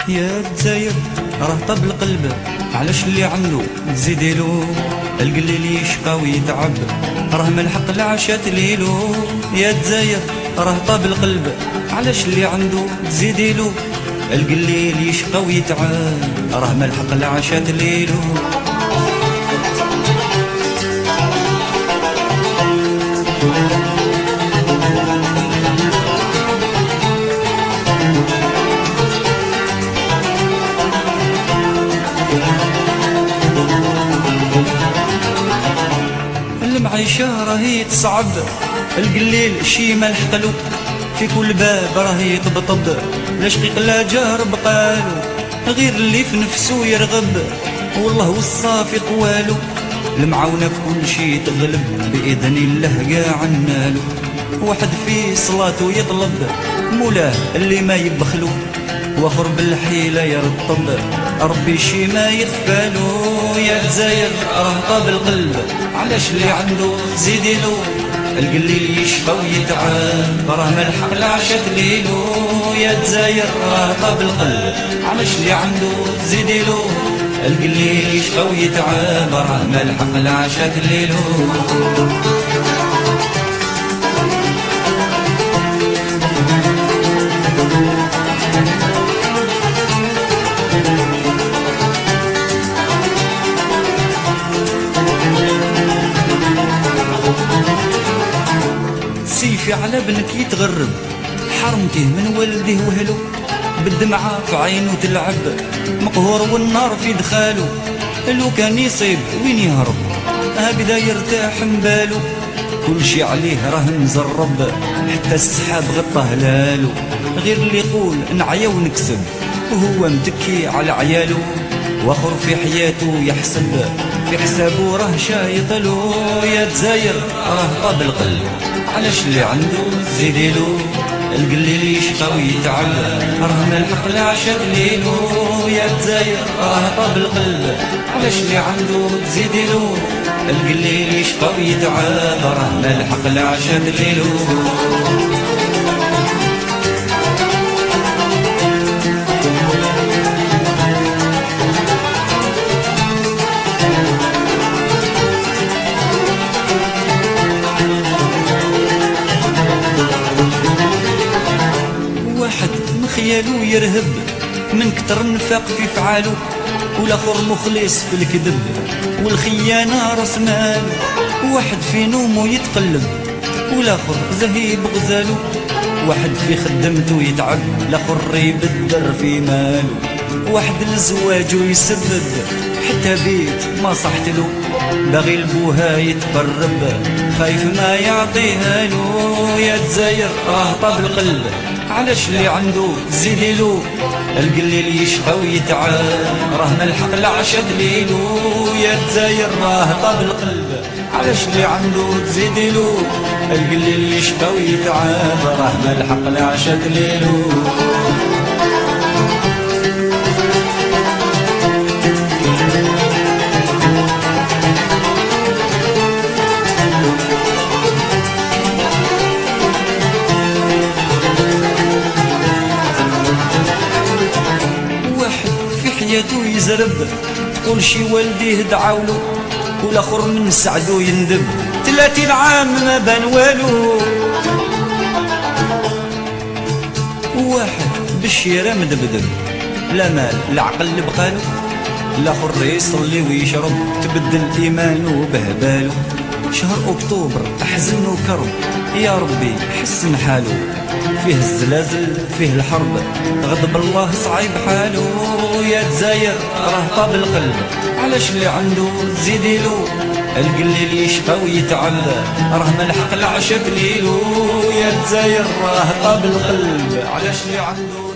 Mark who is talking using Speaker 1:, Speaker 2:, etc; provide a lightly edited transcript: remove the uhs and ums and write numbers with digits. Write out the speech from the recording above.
Speaker 1: يا دزاير راه طاب القلب، علاش اللي عنده تزيديلو؟ القليل يشقى ويتعب، راه ملحق العشات ليلو. يا دزاير راه طاب القلب، علاش اللي عنده تزيديلو؟ القليل يشقى ويتعب، راه ملحق العشات ليلو. المعيشة راهي تصعب، القليل شي ما لحقلو، في كل باب راهي يطبطب، لا شقيق لا جار بقالو، غير اللي في نفسو يرغب، والله والصافي قوالو. المعاونة في كل شي تغلب، بإذن الله قاع نالو. واحد في صلاته يطلب مولاه اللي ما يبخلو، واخر بالحيلة يرطب، ربي شي ما يخفالو. يا دزاير راه طاب القلب، علاش اللي عنده زيديلو؟ القليل يشقى ويتعب، راه ملحق العشات ليلو. يا دزاير راه طاب القلب، علاش اللي عنده زيديلو؟ القليل يشقى ويتعب، راه ملحق العشات ليلو. سيفي على ابنك يتغرب، حرمته من والده وهلو، بالدمعة في عينه تلعب، مقهور والنار في دخالو. لو كان يصيب وين يهرب، هكذا يرتاح مبالو. كل شي عليه راه مزرب، حتى السحاب غطى هلالو. غير اللي يقول نعيا ونكسب، وهو متكي على عيالو. واخر في حياته يحسب، في حسابه راه شايطلو. يا دزاير راه طاب القلب، علاش اللي عنده زيديلو؟ القليل يشقى ويتعب، راه ملحق العشاء ليلو. يا دزاير راه طاب القلب، علاش اللي عنده تزيديلو؟ القليل يشقى ويتعب، راه ملحق العشاء ليلو. خيالو يرهب من كتر النفاق في فعالو، والاخر مخلص في الكذب والخيانة راس مالو. واحد في نومو يتقلب، والاخر زهيب غزالو. واحد في خدمته يتعب، الاخر يبدر في مالو. واحد لزواجو يسبب، حتى بيت ما صحتلو. باغي لبوها يتقرب، خايف ما يعطيها له. يا دزاير راه طاب القلب، علاش اللي عنده تزيديلو؟ القليل يشقى ويتعب، راه ملحق العشاء ليلو. يا دزاير راه طاب القلب، علاش اللي عنده تزيديلو؟ القليل يشقى ويتعب، راه ملحق العشاء ليلو. حياته يزرب، تقول شي والديه دعاولو، والاخر من سعدو يندب، 30 عام ما بان والو. واحد بالشيرة مدبدب، لا مال لا عقل بقالو. الاخر يصلي ويشرب، تبدل ايمانو بهبالو. شهر اكتوبر احزن وكرب، يا ربي حسن حالو. فيه الزلازل فيه الحرب، غضب الله صعيب حالو. يا دزاير راه طاب القلب، علاش اللي عنده تزيديلو؟ القليل يشقى ويتعب، راه ملحق العشاء ليلو. يا دزاير راه طاب القلب، علاش اللي عنده